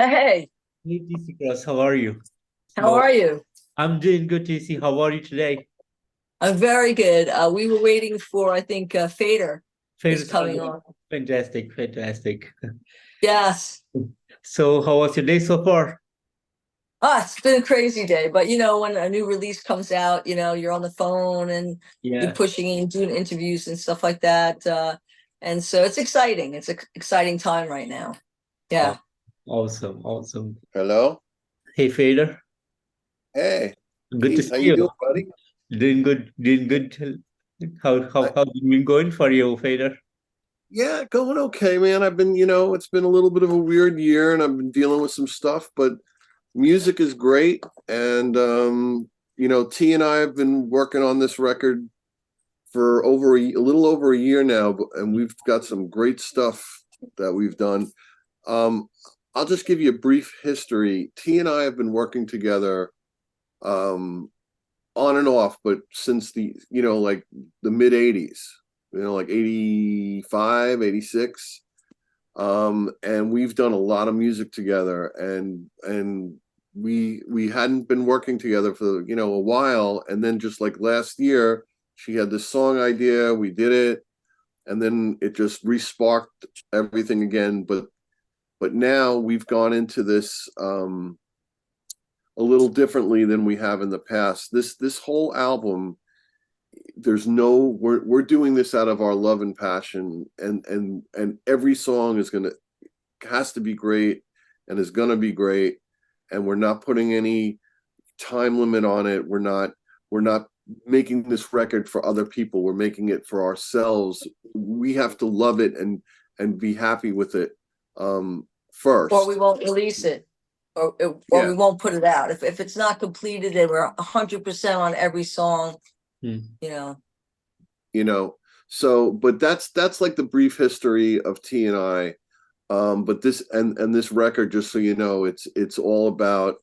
Hey, Hey, TC Kross, how are you? how So are you? I'm doing good, TC. How are you today? I'm very good. We were waiting for, I think, Fader is Favorite coming song? on. Fantastic, fantastic. Yes. So how was your day so far? It's been a crazy day, but when a new release comes out, you're on the phone and you're Yeah. pushing and doing interviews and stuff like that. And so it's exciting. It's an exciting time right now. Oh, Yeah. awesome, awesome. Hello. Hey, Fader. Hey, Good to Keith. see How you you. doing, buddy? Doing good, doing good. How's it been going for you, Fader? Yeah, going okay, man. I've been, it's been a little bit of a weird year, and I've been dealing with some stuff, but music is great. And T and I have been working on this record for a little over a year now, and we've got some great stuff that we've done. Um, I'll just give you a brief history. T and I have been working together. On and off, but since like the mid 80s, like 85, 86. And we've done a lot of music together, and we hadn't been working together for a while, and then just like last year she had this song idea, we did it, and then it just re-sparked everything again. But now we've gone into this a little differently than we have in the past. This whole album, we're doing this out of our love and passion, and every song has to be great and is gonna be great, and we're not putting any time limit on it. We're not making this record for other people. We're making it for ourselves. We have to love it and be happy with it Or we first. won't release it, or Yeah. we won't put it out. If it's not completed and we're 100% on every song, Hmm. you know. you know so but that's like the brief history of T and I. But this record, just so you know, it's all about,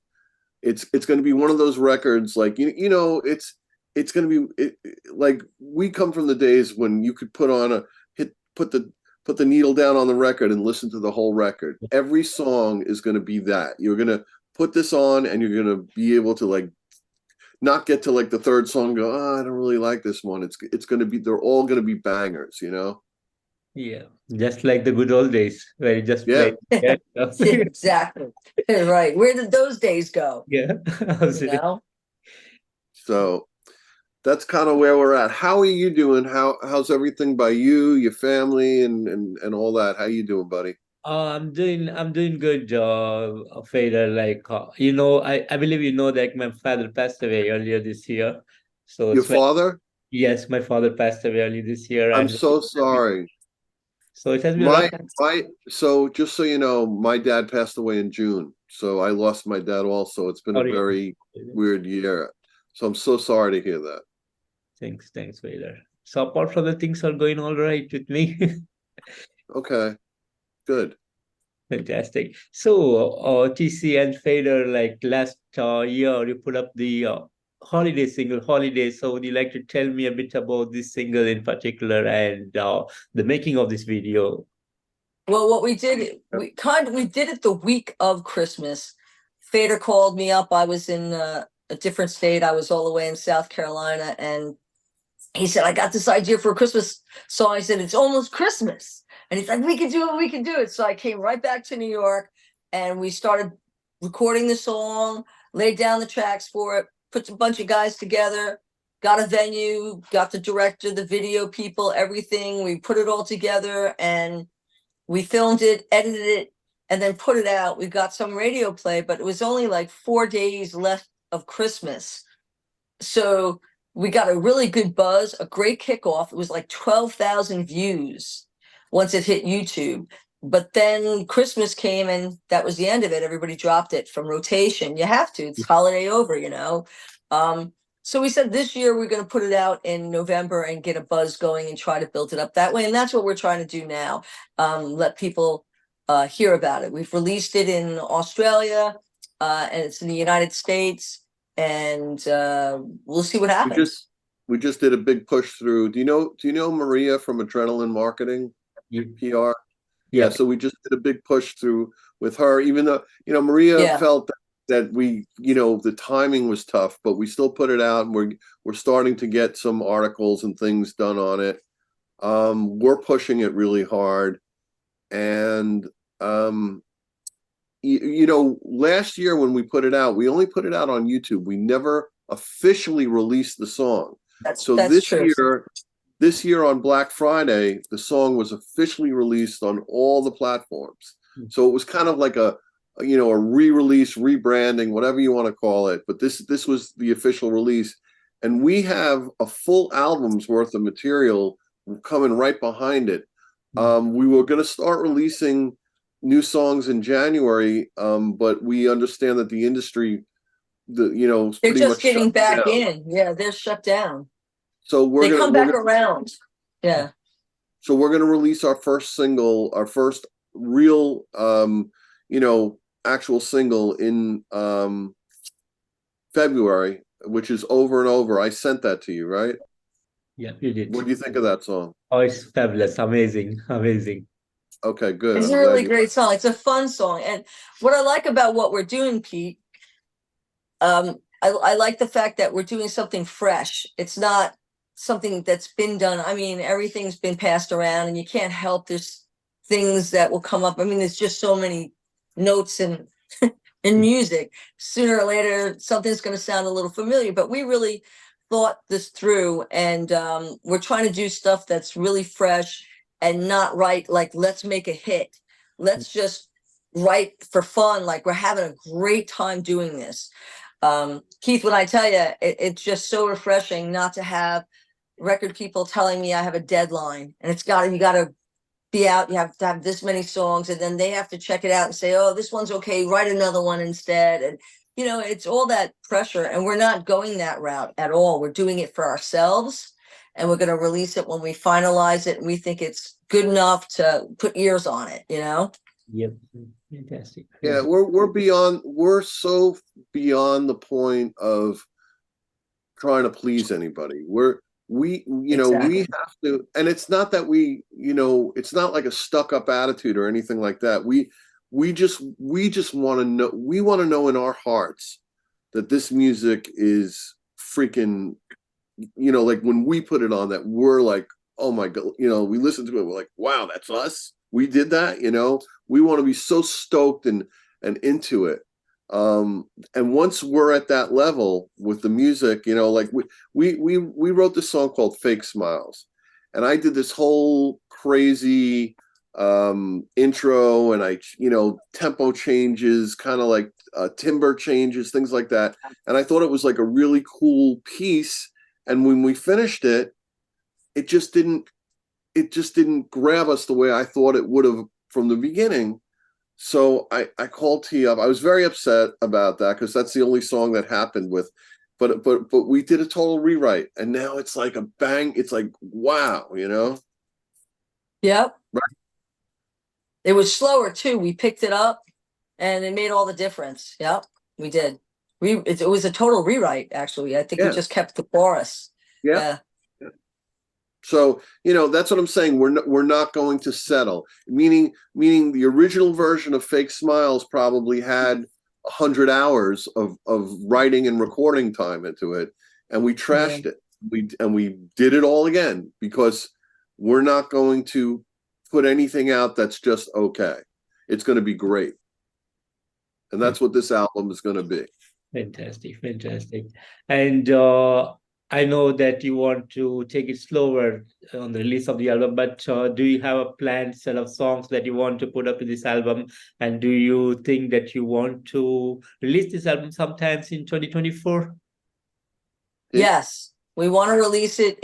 it's going to be one of those records, like it's going to be like, we come from the days when you could put on a hit put the needle down on the record and listen to the whole record. Every song is going to be that. You're going to put this on and you're going to be able to, like, not get to like the third song and go, oh, I don't really like this one. It's going to be, they're all going to be bangers. Yeah, just like the good old days where you just Yeah. play. Yeah, Exactly. Right. Where did those days go? yeah, You absolutely. know? So that's kind of where we're at. How are you doing? How's everything by you, your family, and all that? How you doing, buddy? I'm doing good, Fader. Like, I believe that my father passed away earlier this year. So Your it's my father? yes, my father passed away early this year, I'm and so sorry. so it has been a rough. My my so just so you know, my dad passed away in June. So I lost my dad also. It's been a Sorry. very weird year. So I'm so sorry to hear that. Thanks, Fader. So apart from the things are going all right with me. Okay, good. Fantastic. So, TC and Fader, like last year, you put up the holiday single, Holiday. So, would you like to tell me a bit about this single in particular and the making of this video? Well, what we did it the week of Christmas. Fader called me up. I was in a different state. I was all the way in South Carolina, and he said, I got this idea for a Christmas song. I said, it's almost Christmas. And he's like, we can do it, we can do it. So I came right back to New York and we started recording the song, laid down the tracks for it, put a bunch of guys together, got a venue, got the director, the video people, everything. We put it all together and we filmed it, edited it, and then put it out. We got some radio play, but it was only like 4 days left of Christmas. So we got a really good buzz, a great kickoff. It was like 12,000 views once it hit YouTube. But then Christmas came and that was the end of it. Everybody dropped it from rotation. You have to, it's holiday over. So we said this year we're going to put it out in November and get a buzz going and try to build it up that way. And that's what we're trying to do now. Let people hear about it. We've released it in Australia and it's in the United States, and we'll see what We happens. just we just did a big push through. Do you know Maria from Adrenaline Marketing Ye- PR? Yeah, so we just did a big push through with her, even though, Maria felt that we, the timing was tough, but we still put it out, and we're starting to get some articles and things done on it. We're pushing it really hard. And last year when we put it out, we only put it out on YouTube. We never officially released the song. That's this true. This year on Black Friday, the song was officially released on all the platforms. So it was kind of like a re-release, rebranding, whatever you want to call it. But this was the official release. And we have a full album's worth of material coming right behind it. We were going to start releasing new songs in January, but we understand that the industry, they're pretty just much getting back down. in. Yeah, they're shut down. So they come back around. Yeah. So we're going to release our first single, our first real, actual single in February, which is Over and Over. I sent that to you, right? Yeah, you did. What do you think of that song? Oh, it's fabulous. Amazing. Amazing. Okay, good. It's a really great song. It's a fun song. And what I like about what we're doing, Pete, I like the fact that we're doing something fresh. It's not something that's been done. I mean, everything's been passed around, and you can't help, there's things that will come up. I mean, there's just so many notes in music. Sooner or later, something's going to sound a little familiar, but we really thought this through, and we're trying to do stuff that's really fresh and not write like, let's make a hit. Let's just write for fun. Like, we're having a great time doing this. Keith, when I tell you, it's just so refreshing not to have record people telling me I have a deadline, and you got to be out, you have to have this many songs, and then they have to check it out and say, oh, this one's okay, write another one instead. And it's all that pressure, and we're not going that route at all. We're doing it for ourselves, and we're going to release it when we finalize it and we think it's good enough to put ears on it. Yep. Fantastic. Yeah, we're so beyond the point of trying to please anybody. We have to, and it's not that it's not like a stuck-up attitude or anything like that. We just want to know, in our hearts that this music is freaking, like when we put it on, that we're like, oh my God, we listen to it, we're like, wow, that's us. We did that, we want to be so stoked and into it. And once we're at that level with the music, like we wrote this song called Fake Smiles, and I did this whole crazy intro, and I tempo changes, kind of like timbre changes, things like that, and I thought it was like a really cool piece. And when we finished it, it just didn't grab us the way I thought it would have from the beginning. So I called T up. I was very upset about that, because that's the only song that happened with, but we did a total rewrite, and now it's like a bang. It's like, wow, Yep. Right. It was slower too. We picked it up, and it made all the difference. Yep, we did. It was a total rewrite, actually. I think we just kept the chorus. Yeah. So, that's what I'm saying. We're not going to settle. Meaning the original version of Fake Smiles probably had 100 hours of writing and recording time into it, and we trashed it. We did it all again, because we're not going to put anything out that's just okay. It's going to be great. And that's what this album is going to be. Fantastic. And I know that you want to take it slower on the release of the album, but do you have a planned set of songs that you want to put up in this album? And do you think that you want to release this album sometimes in 2024? Yes, we want to release it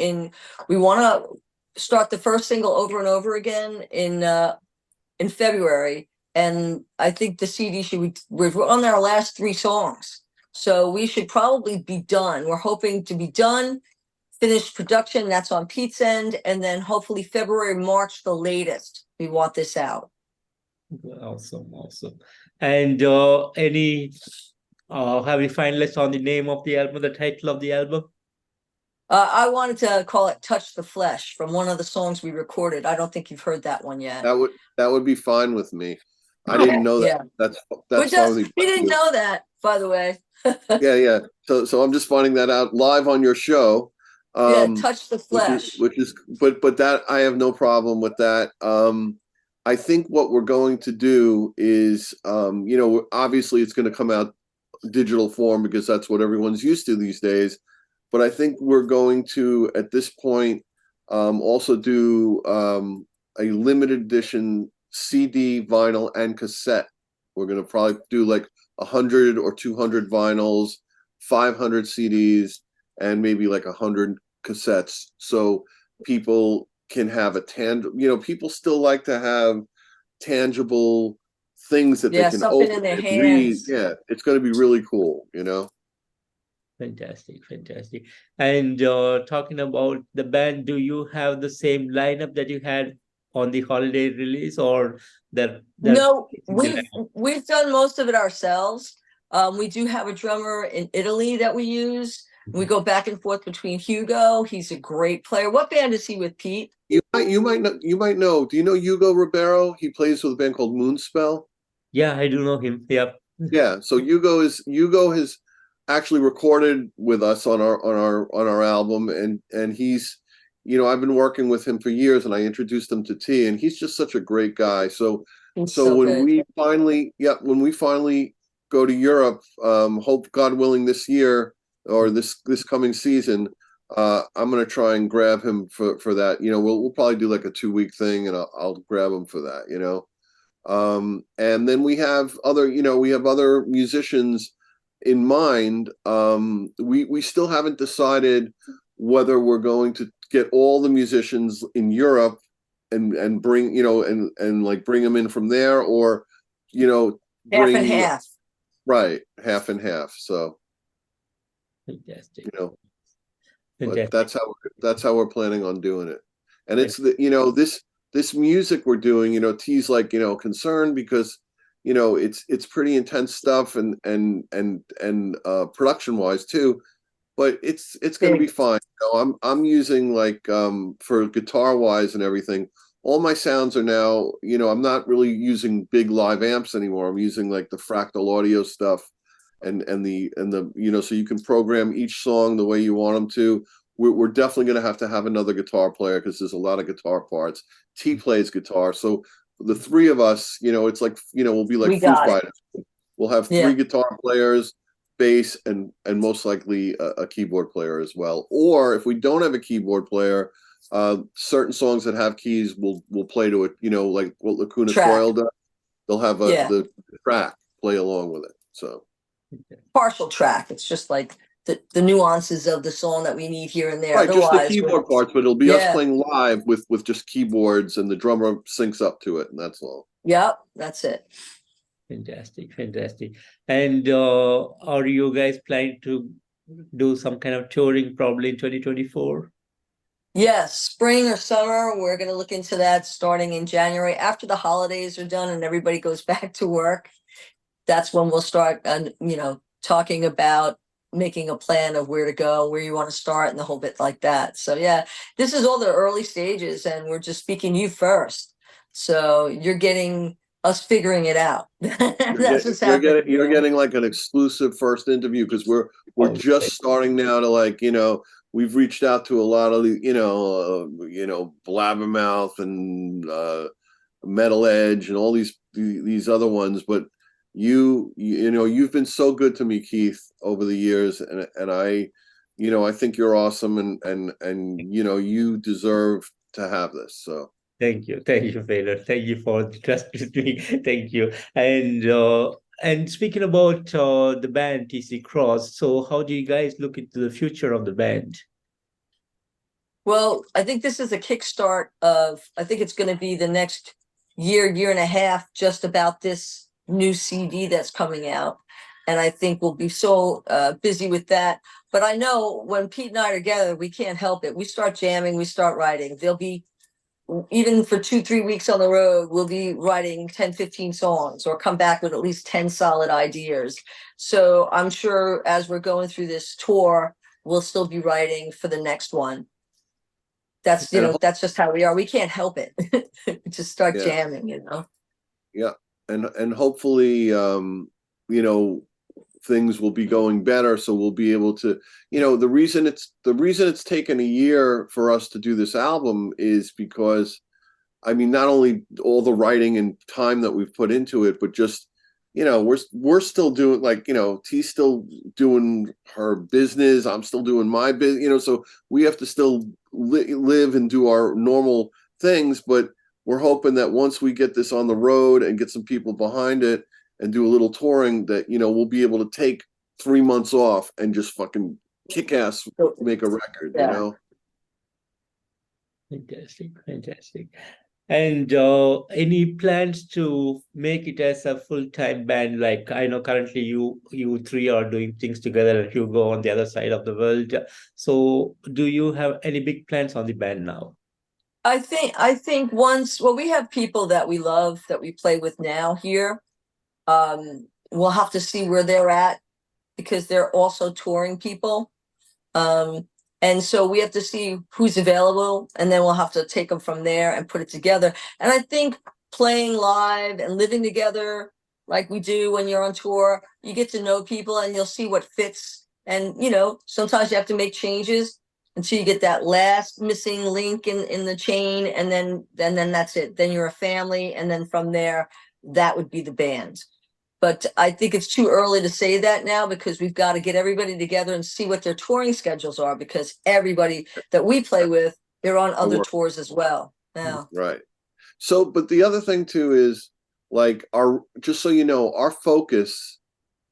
we want to start the first single, Over and Over Again, in February. And I think the CD we're on our last 3 songs. So we should probably be done. We're hoping to be done, finished production. That's on Pete's end. And then hopefully February, March, the latest, we want this out. Awesome. And have you finalized on the name of the album, the title of the album? I wanted to call it "Touch the Flesh" from one of the songs we recorded. I don't think you've heard that one yet. That would be fine with me. I didn't know that. Yeah. That's fine with me. We didn't know that, by the way. Yeah. So I'm just finding that out live on your show. Yeah, "Touch the Flesh." Which is but that I have no problem with that. I think what we're going to do is, obviously it's going to come out digital form because that's what everyone's used to these days. But I think we're going to, at this point, also do a limited edition CD, vinyl, and cassette. We're going to probably do like 100 or 200 vinyls, 500 CDs, and maybe like 100 cassettes. So people can have a people still like to have tangible things that they can something open in their and read. hands. Yeah, it's going to be really cool, Fantastic. And talking about the band, do you have the same lineup that you had on the holiday release, or that? No, we've done most of it ourselves. We do have a drummer in Italy that we use. We go back and forth between Hugo. He's a great player. What band is he with, Pete? You might know. Do you know Hugo Ribeiro? He plays with a band called Moonspell. Yeah, I do know him. Yep. Yeah. So Hugo has actually recorded with us on our album, and he's, I've been working with him for years, and I introduced him to T, and he's just such a great guy. So when we finally go to Europe, hope God willing this year or this coming season, I'm gonna try and grab him for that. We'll probably do like a 2-week thing, and I'll grab him for that. And then we have other musicians in mind. We still haven't decided whether we're going to get all the musicians in Europe and bring and like bring them in from there, or half and half. Right, half and half. So fantastic. But that's how we're planning on doing it. And it's this music we're doing, T's like, concerned because it's pretty intense stuff and production wise too, but it's going to be fine. I'm using like for guitar wise and everything, all my sounds are now, I'm not really using big live amps anymore. I'm using like the Fractal Audio stuff and the so you can program each song the way you want them to. We're definitely going to have another guitar player because there's a lot of guitar parts. T plays guitar, so the three of us, it's like, we'll be like Foo Fighters. We'll have 3 guitar players, bass, and most likely a keyboard player as well. Or if we don't have a keyboard player, certain songs that have keys will play to it. Like what Lacuna Coil does. They'll have the track play along with it. So partial track. It's just like the nuances of the song that we need here and there. Right, just the keyboard parts, but it'll be us playing live with just keyboards, and the drummer syncs up to it, and that's all. Yep, that's it. Fantastic. And are you guys planning to do some kind of touring probably in 2024? Yes, spring or summer. We're going to look into that starting in January after the holidays are done and everybody goes back to work. That's when we'll start, talking about making a plan of where to go, where you want to start, and the whole bit like that. So yeah, this is all the early stages, and we're just speaking you first. So you're getting us figuring it out. You're getting like an exclusive first interview because we're just starting now to we've reached out to a lot of the Blabbermouth and Metal Edge and all these other ones, but you've been so good to me, Keith, over the years, and I think you're awesome, and you deserve to have this. So thank you, Fader. Thank you for the trust with me. Thank you. And speaking about the band TC Kross, so how do you guys look into the future of the band? Well, I think this is a kickstart of. I think it's going to be the next year and a half, just about this new CD that's coming out, and I think we'll be so busy with that. But I know when Pete and I are together, we can't help it. We start jamming, we start writing. There'll be, even for 2-3 weeks on the road, we'll be writing 10-15 songs or come back with at least 10 solid ideas. So I'm sure as we're going through this tour, we'll still be writing for the next one. That's, And that's just how we are. We can't help it. We just start yeah, jamming, yeah, and hopefully, things will be going better, so we'll be able to, the reason it's taken a year for us to do this album is because, I mean, not only all the writing and time that we've put into it, but just, we're still doing, like, T's still doing her business, I'm still doing my business, so we have to still live and do our normal things. But we're hoping that once we get this on the road and get some people behind it and do a little touring, that, we'll be able to take 3 months off and just fucking kick ass, make a record, Yeah. Fantastic, fantastic. And any plans to make it as a full-time band? Like, I know currently you three are doing things together, and you go on the other side of the world. So do you have any big plans on the band now? I think we have people that we love that we play with now here. We'll have to see where they're at, because they're also touring people. And so we have to see who's available, and then we'll have to take them from there and put it together. And I think playing live and living together like we do when you're on tour, you get to know people and you'll see what fits. And, sometimes you have to make changes until you get that last missing link in the chain. And then that's it. Then you're a family. And then from there, that would be the band. But I think it's too early to say that now, because we've got to get everybody together and see what their touring schedules are, because everybody that we play with, they're on other tours as well now. Right. So, but the other thing too is, like, just so you know, our focus,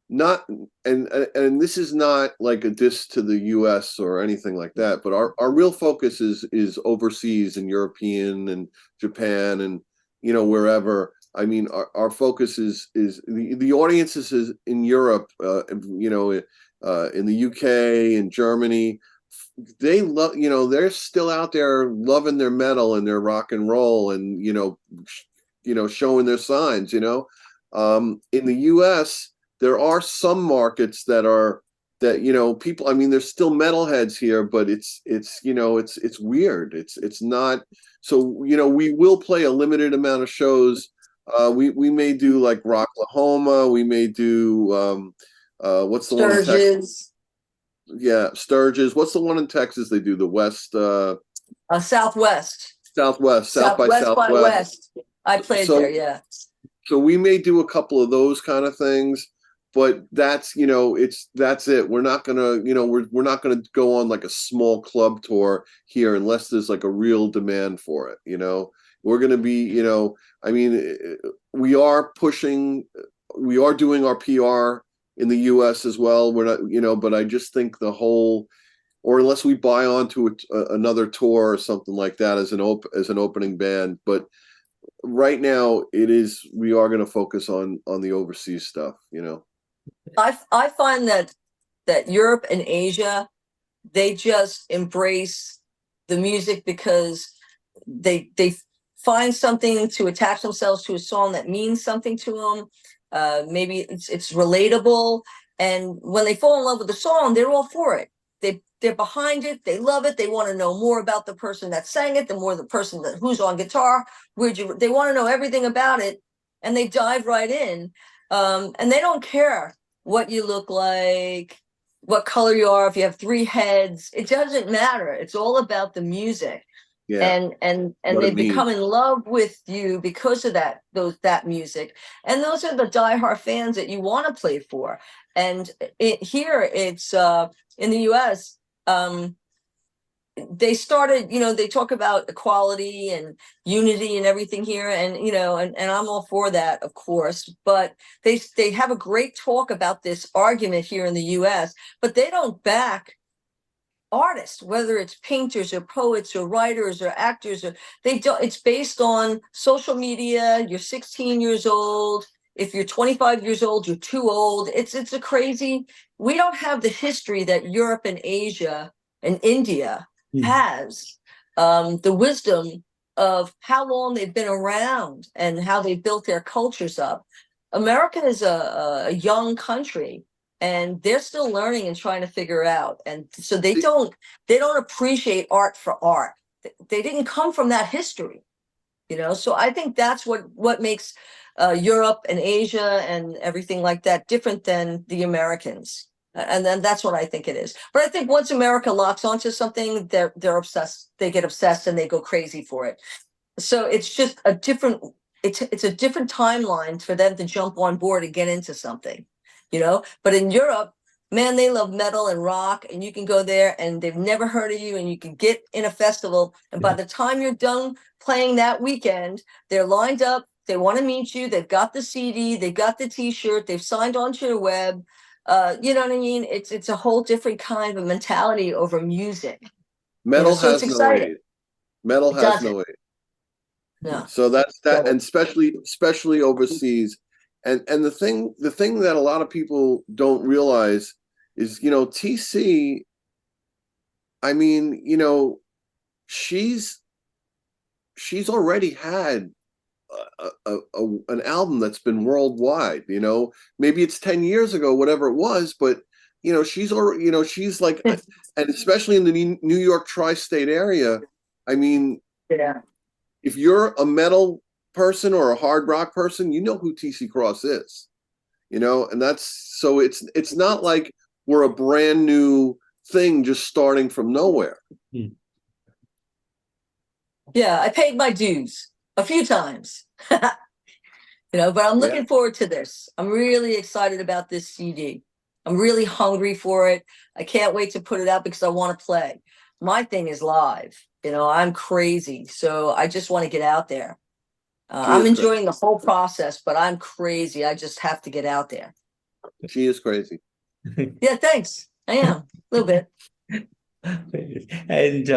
not, and this is not like a diss to the US or anything like that, but our real focus is overseas, and European and Japan and, wherever. I mean, our focus is the audiences is in Europe, in the UK and Germany. They love, they're still out there loving their metal and their rock and roll, and showing their signs. In the US, there are some markets that people. I mean, there's still metalheads here, but it's weird. It's not. So we will play a limited amount of shows. We may do like Rocklahoma. We may do what's the one in Texas? Yeah, Sturgis. What's the one in Texas? They do the West. Southwest. South by Southwest. I played there. Yeah. So we may do a couple of those kind of things, but that's that's it. We're not gonna we're not gonna go on like a small club tour here unless there's like a real demand for it. We're gonna be I mean, we are doing our PR in the US as well. We're not, but I just think or unless we buy onto another tour or something like that as an opening band. But right now we are going to focus on the overseas stuff. I find that Europe and Asia, they just embrace the music because they find something to attach themselves to, a song that means something to them. Maybe it's relatable, and when they fall in love with the song, they're all for it. They're behind it. They love it. They want to know more about the person that sang it, the person who's on guitar. They want to know everything about it, and they dive right in. And they don't care what you look like, what color you are, if you have 3 heads. It doesn't matter. It's all about the music. Yeah. And they become in love with you because of that music. And those are the diehard fans that you want to play for. And here it's in the US, they started, they talk about equality and unity and everything here. And, and I'm all for that, of course, but they have a great talk about this argument here in the US, but they don't back artists, whether it's painters or poets or writers or actors, or it's based on social media. You're 16 years old. If you're 25 years old, you're too old. It's a crazy. We don't have the history that Europe and Asia and India has, the wisdom of how long they've been around and how they built their cultures up. America is a young country, and they're still learning and trying to figure out. And so they don't appreciate art for art. They didn't come from that history, you know. So I think that's what makes Europe and Asia and everything like that different than the Americans. And then that's what I think it is. But I think once America locks onto something, they're obsessed. They get obsessed and they go crazy for it. So it's just a different, it's a different timeline for them to jump on board and get into something, you know. But in Europe, man, they love metal and rock, and you can go there and they've never heard of you, and you can get in a festival, and by the time you're done playing that weekend, they're lined up, they want to meet you, they've got the CD, they've got the t-shirt, they've signed onto the web. You know what I mean? It's a whole different kind of mentality over music. Metal so it's has no exciting. age. Metal It has doesn't. no age. No. So that's that, So- and especially overseas. And the thing that a lot of people don't realize is, you know, TC, I mean, you know, she's already had an album that's been worldwide, you know. Maybe it's 10 years ago, whatever it was, but you know, she's already, you know, she's like, and especially in the New York tri-state area, I mean, yeah. if you're a metal person or a hard rock person, you know who TC Kross is, you know. And that's, so it's not like we're a brand new thing just starting from nowhere. Yeah, I paid my dues a few times. You know, but I'm looking forward to this. I'm really excited about this CD. I'm really hungry for it. I can't wait to put it out because I want to play. My thing is live. You know, I'm crazy. So I just want to get out there. I'm enjoying the whole process, but I'm crazy. I just have to get out there. She is crazy. Yeah, thanks. I am a little bit. And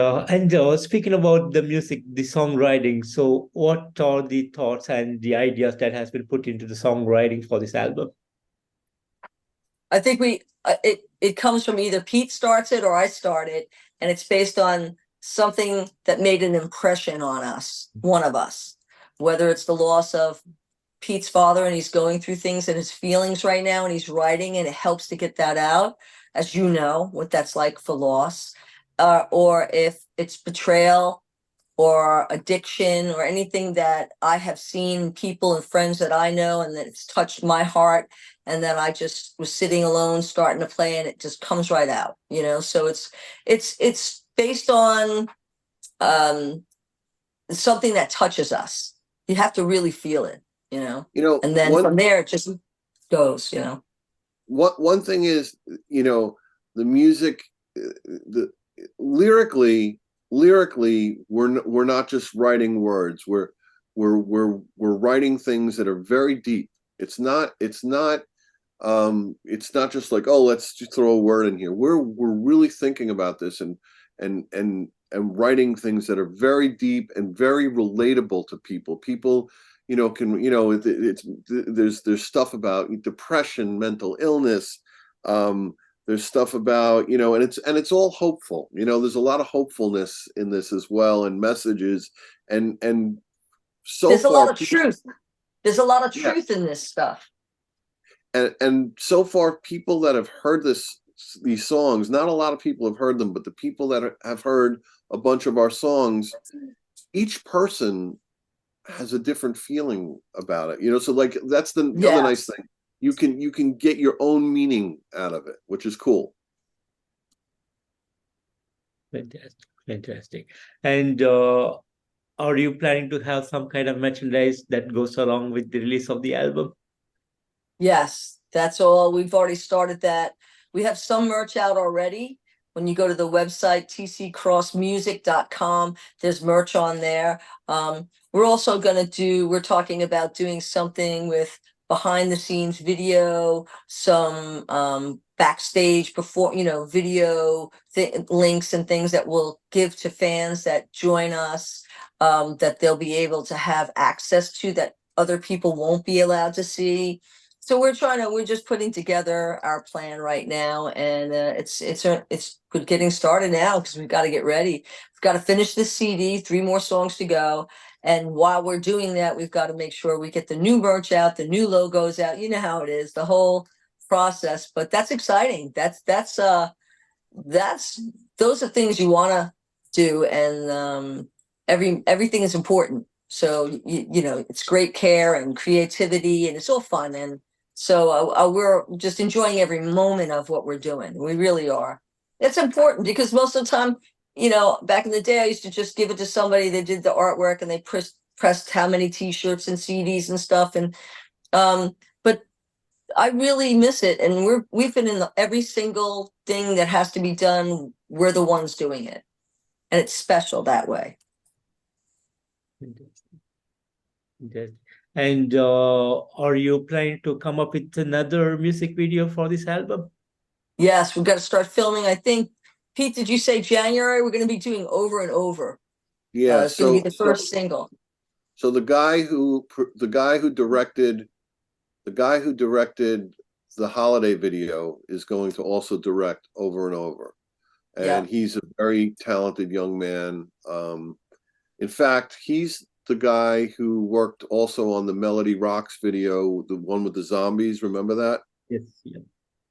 speaking about the music, the songwriting, so what are the thoughts and the ideas that has been put into the songwriting for this album? I think it comes from either Pete starts it or I start it, and it's based on something that made an impression on us, one of us, whether it's the loss of Pete's father and he's going through things and his feelings right now and he's writing and it helps to get that out, as you know what that's like for loss, or if it's betrayal or addiction or anything that I have seen people and friends that I know and that it's touched my heart, and then I just was sitting alone starting to play and it just comes right out, you know. So it's based on something that touches us. You have to really feel it, you know. And then from there it just goes, you know. One thing is, you know, the music, the lyrically we're not just writing words. We're writing things that are very deep. It's not just like, oh, let's just throw a word in here. We're really thinking about this and writing things that are very deep and very relatable to people. People, you know, can, you know, there's stuff about depression, mental illness. There's stuff about, you know, and it's all hopeful. You know, there's a lot of hopefulness in this as well, and messages, and so there's far, a lot of truth. There's a lot of truth in this stuff. And so far, people that have heard these songs, not a lot of people have heard them, but the people that have heard a bunch of our songs, each person has a different feeling about it, you know. So like, that's the other nice thing. You can get your own meaning out of it, which is cool. Fantastic. And are you planning to have some kind of merchandise that goes along with the release of the album? Yes, that's all. We've already started that. We have some merch out already. When you go to the website, tckrossmusic.com, there's merch on there. We're also we're talking about doing something with behind the scenes video, some backstage before, you know, video links and things that we'll give to fans that join us, that they'll be able to have access to that other people won't be allowed to see. So we're just putting together our plan right now, and we're getting started now because we've got to get ready. We've got to finish this CD, 3 more songs to go. And while we're doing that, we've got to make sure we get the new merch out, the new logos out. You know how it is, the whole process, but that's exciting. Those are things you want to do, and everything is important. So you know, it's great care and creativity, and it's all fun. And so we're just enjoying every moment of what we're doing. We really are. It's important because most of the time, you know, back in the day, I used to just give it to somebody. They did the artwork and they pressed how many T-shirts and CDs and stuff. And but I really miss it. And we've been in every single thing that has to be done. We're the ones doing it, and it's special that way. Interesting. Interesting. And are you planning to come up with another music video for this album? Yes, we've got to start filming. I think, Pete, did you say January? We're going to be doing Over and Over. Yeah, it's going to be the first single. So the guy who directed the holiday video is going to also direct Over and Over, and Yeah. he's a very talented young man. In fact, he's the guy who worked also on the Melody Rocks video, the one with the zombies. Remember that? Yes. Yeah.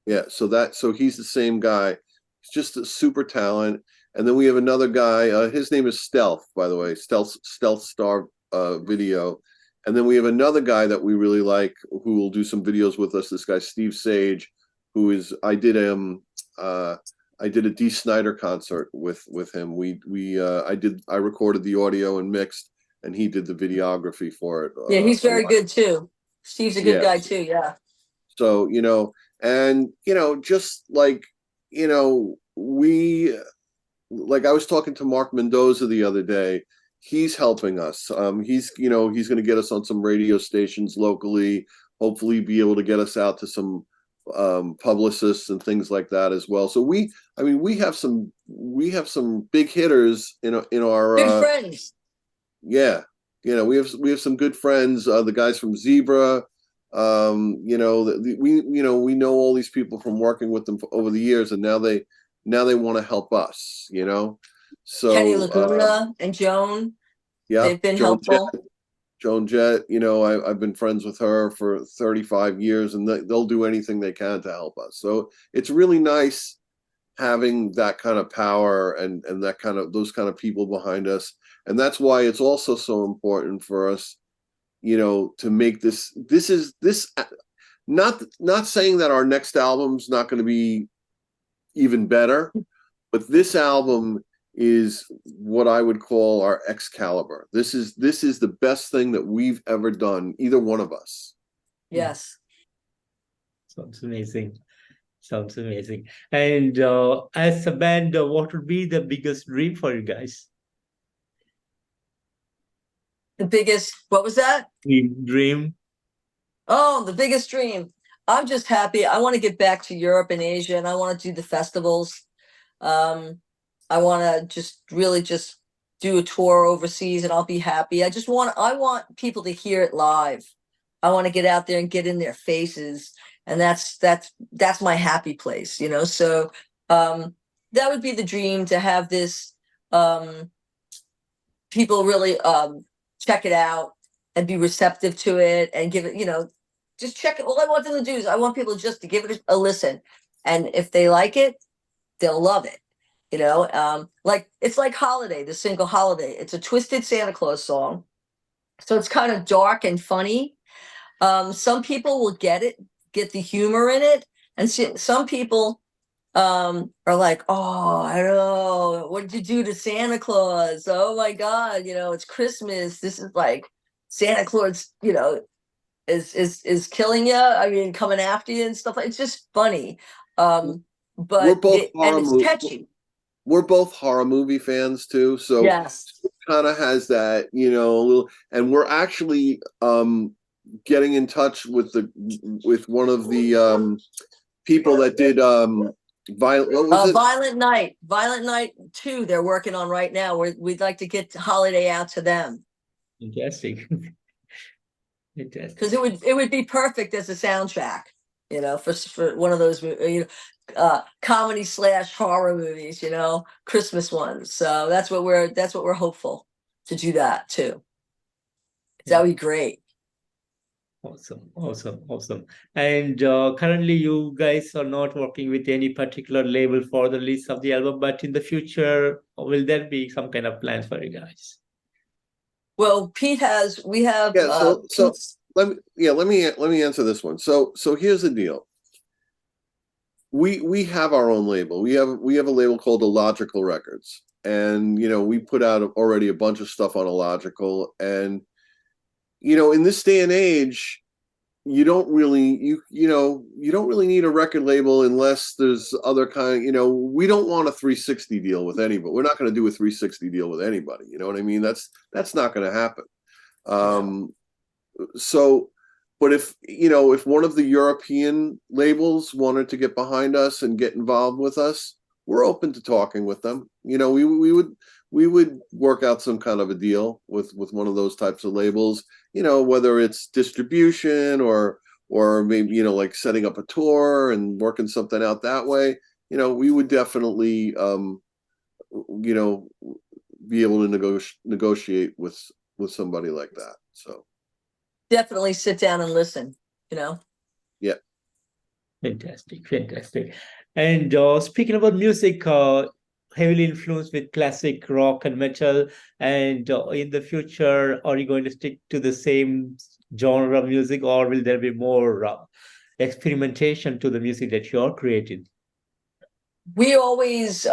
Yeah. So he's the same guy. He's just a super talent. And then we have another guy. His name is Stealth, by the way. Stealth Star video. And then we have another guy that we really like who will do some videos with us. This guy Steve Sage, who is I did a Dee Snider concert with him. I recorded the audio and mixed, and he did the videography for it. Yeah, he's very good too. Steve's a good guy too. Yeah. So, you know, and you know, just like, you know, I was talking to Mark Mendoza the other day. He's helping us. He's going to get us on some radio stations locally, hopefully be able to get us out to some publicists and things like that as well. So we have some big hitters in our big friends. Yeah, you know, we have some good friends. The guys from Zebra. You know, we know all these people from working with them over the years, and now they want to help us. You know, so Kenny Laguna and Joan. Yeah, they've been helpful. Joan Jett, you know, I've been friends with her for 35 years, and they'll do anything they can to help us. So it's really nice having that kind of power and those kind of people behind us. And that's why it's also so important for us, you know, to make this not saying that our next album's not going to be even better, but this album is what I would call our Excalibur. This is the best thing that we've ever done, either one of us. Yes. Sounds amazing. Sounds amazing. And as a band, what would be the biggest dream for you guys? The biggest, what was that? Dream. Oh, the biggest dream. I'm just happy. I want to get back to Europe and Asia, and I want to do the festivals. I want to just do a tour overseas, and I'll be happy. I want people to hear it live. I want to get out there and get in their faces, and that's my happy place, you know. So that would be the dream, to have this people really check it out and be receptive to it and give it, you know, just check it. All I want them to do is I want people just to give it a listen, and if they like it, they'll love it. You know, like it's like Holiday, the single Holiday. It's a twisted Santa Claus song, so it's kind of dark and funny. Some people will get the humor in it, and some people are like, oh, I don't know, what did you do to Santa Claus? Oh my God, you know, it's Christmas. This is like Santa Claus, you know, is killing you. I mean, coming after you and stuff. It's just funny. But and it's catchy. We're both horror movie fans too, so yes, it kind of has that, you know, a little. And we're actually getting in touch with one of the people that did Violent Night 2. They're working on right now. We'd like to get Holiday out to them. Interesting. Interesting. Because it would be perfect as a soundtrack, you know, for one of those, you know, comedy / horror movies, you know, Christmas ones. So that's what we're hopeful to do that too. That would be great. Awesome. And currently, you guys are not working with any particular label for the release of the album, but in the future, will there be some kind of plans for you guys? Well, we have Yeah, so Pete's. let me answer this one. So here's the deal. We have our own label. We have a label called Illogical Records, and we put out already a bunch of stuff on Illogical, and in this day and age, you don't really need a record label unless there's other kind. We don't want a 360 deal with anybody. We're not going to do a 360 deal with anybody. You know what I mean? That's not going to happen. So, but if one of the European labels wanted to get behind us and get involved with us, we're open to talking with them. We would work out some kind of a deal with one of those types of labels, whether it's distribution or maybe, like setting up a tour and working something out that way. We would definitely, be able to negotiate with somebody like that. So Definitely sit down and listen, Yeah. Fantastic. And speaking about music, heavily influenced with classic rock and metal, and in the future, are you going to stick to the same genre of music, or will there be more experimentation to the music that you're creating? We always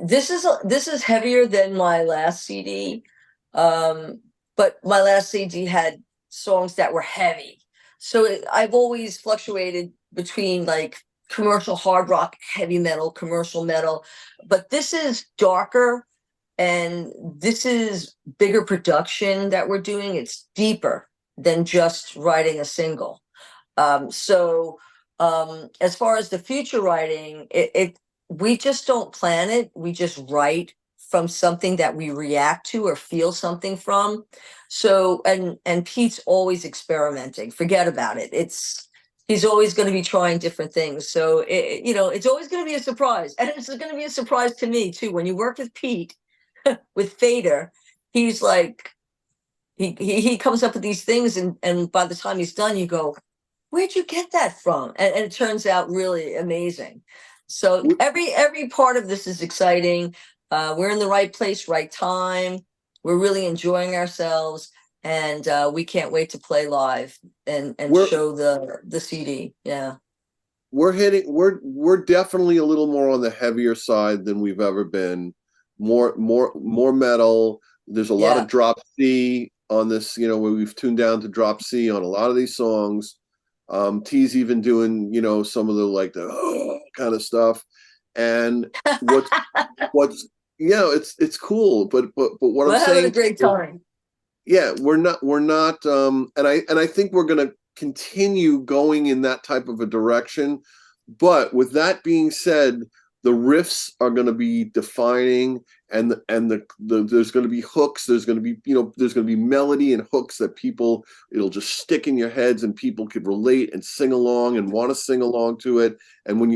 this is heavier than my last CD, but my last CD had songs that were heavy, so I've always fluctuated between like commercial hard rock, heavy metal, commercial metal, but this is darker and this is bigger production that we're doing. It's deeper than just writing a single. So as far as the future writing, we just don't plan it. We just write from something that we react to or feel something from. So, and Pete's always experimenting. Forget about it. He's always going to be trying different things. So, it's always going to be a surprise. And it's going to be a surprise to me too. When you work with Pete, with Fader, he's like, he comes up with these things, and by the time he's done, you go, where'd you get that from? And it turns out really amazing. So every part of this is exciting. We're in the right place, right time. We're really enjoying ourselves, and we can't wait to play live and show the CD. Yeah, we're definitely a little more on the heavier side than we've ever been. More metal. There's a lot of drop C on this. Where we've tuned down to drop C on a lot of these songs. T's even doing, some of the kind of stuff, and it's cool. But what we're I'm saying, having a great time. Yeah, we're not, and I think we're gonna continue going in that type of a direction. But with that being said, the riffs are going to be defining, and there's going to be hooks. There's going to be there's going to be melody and hooks that it'll just stick in your heads, and people could relate and sing along and want to sing along to it. And when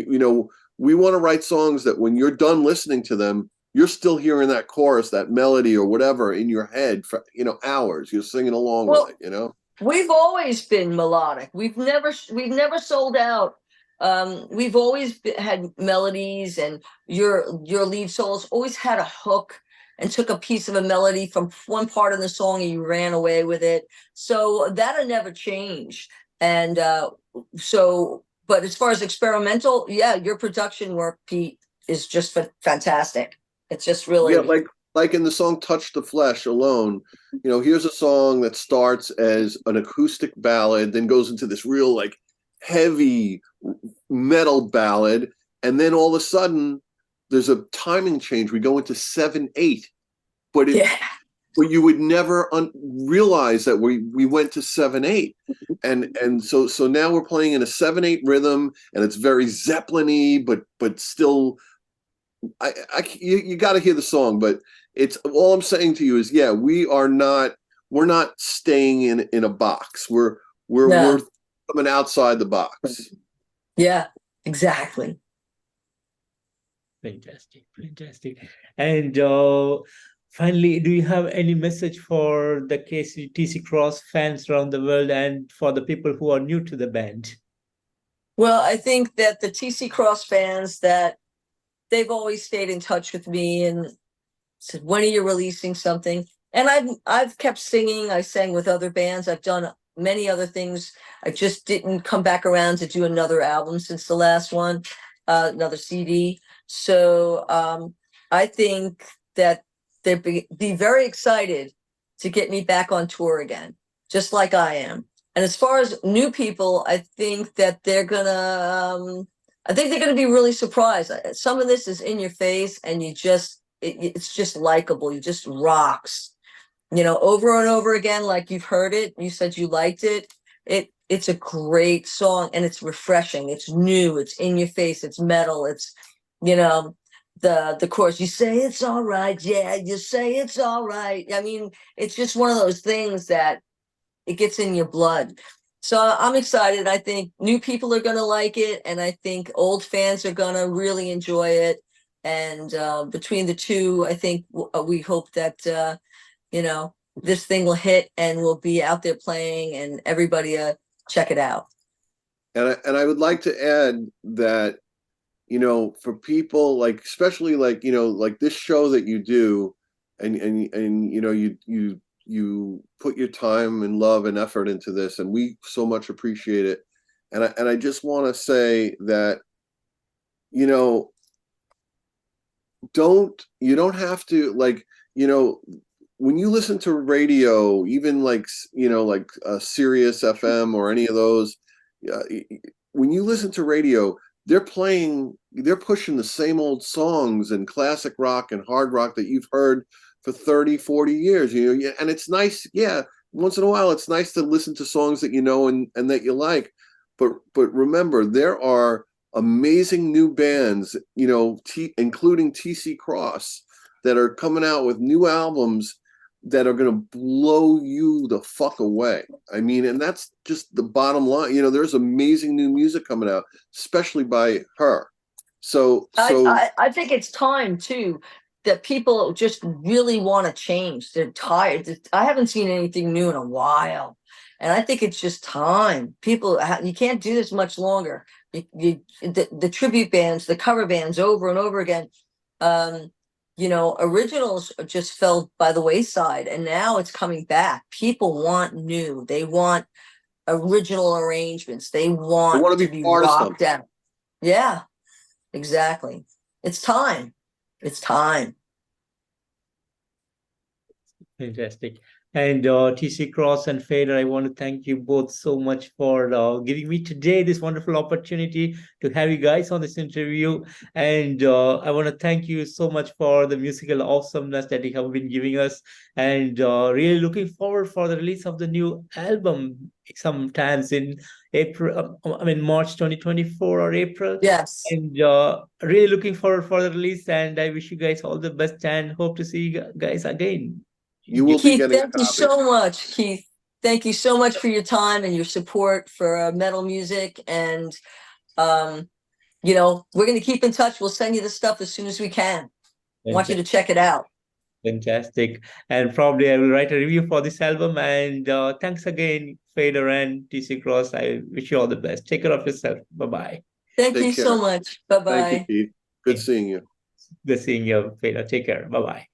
we want to write songs that when you're done listening to them, you're still hearing that chorus, that melody or whatever in your head for hours. You're singing along with it. We've always been melodic. We've never sold out. We've always had melodies, and your lead solos always had a hook and took a piece of a melody from one part of the song and you ran away with it. So that'll never change. And but as far as experimental, your production work, Pete, is just fantastic. It's just really like in the song Touch the Flesh alone, here's a song that starts as an acoustic ballad, then goes into this real heavy metal ballad, and then all of a sudden there's a timing change. We go into 7/8, but you would never realize that we went to 7/8, and so now we're playing in a 7/8 rhythm, and it's very Zeppelin-y, but still, you got to hear the song. But it's all I'm saying to you is, we're not staying in a box. We're coming outside the box. Yeah, exactly. Fantastic. And finally, do you have any message for the TC Kross fans around the world and for the people who are new to the band? Well, I think that the TC Kross fans, that they've always stayed in touch with me and said, when are you releasing something? And I've kept singing. I sang with other bands. I've done many other things. I just didn't come back around to do another album since the last one, another CD. So I think that they'd be very excited to get me back on tour again, just like I am. And as far as new people, I think that they're gonna be really surprised. Some of this is in your face, and it's just likable. You just rocks, over and over again, like you've heard it. You said you liked it. It's a great song, and it's refreshing. It's new. It's in your face. It's metal. It's, the chorus. You say it's all right. Yeah, you say it's all right. I mean, it's just one of those things that it gets in your blood. So I'm excited. I think new people are going to like it, and I think old fans are going to really enjoy it. And between the two, I think we hope that this thing will hit and we'll be out there playing, and everybody check it out. And I would like to add that, for people especially like this show that you do, and you put your time and love and effort into this, and we so much appreciate it. And I just want to say that, you don't have to, when you listen to radio, even like Sirius FM or any of those, when you listen to radio, they're pushing the same old songs and classic rock and hard rock that you've heard for 30, 40 years, and it's nice. Yeah. Once in a while, it's nice to listen to songs that and that you like. But remember, there are amazing new bands, including TC Kross, that are coming out with new albums that are going to blow you the fuck away. I mean, and that's just the bottom line. There's amazing new music coming out, especially by her. So I think it's time too, that people just really want to change. They're tired. I haven't seen anything new in a while. And I think it's just time. People, you can't do this much longer. The tribute bands, the cover bands over and over again, originals just fell by the wayside, and now it's coming back. People want new. They want original arrangements. They want to be rocked out. Yeah, exactly. It's time. It's time. Fantastic. And TC Kross and Fader, I want to thank you both so much for giving me today this wonderful opportunity to have you guys on this interview. And I want to thank you so much for the musical awesomeness that you have been giving us. And really looking forward for the release of the new album sometimes in March 2024 or April. Yes. And really looking forward for the release. And I wish you guys all the best and hope to see you guys again. You will Keith, be getting thank you so much, Keith. Thank you so much for your time and your support for metal music. And, we're going to keep in touch. We'll send you the stuff as soon as we can. I want you to check it out. Fantastic. And probably I will write a review for this album. And thanks again, Fader and TC Kross. I wish you all the best. Take care of yourself. Bye-bye. Thank you so much. Bye-bye. Thank you, Keith. Good seeing you. Good seeing you, Fader. Take care. Bye-bye.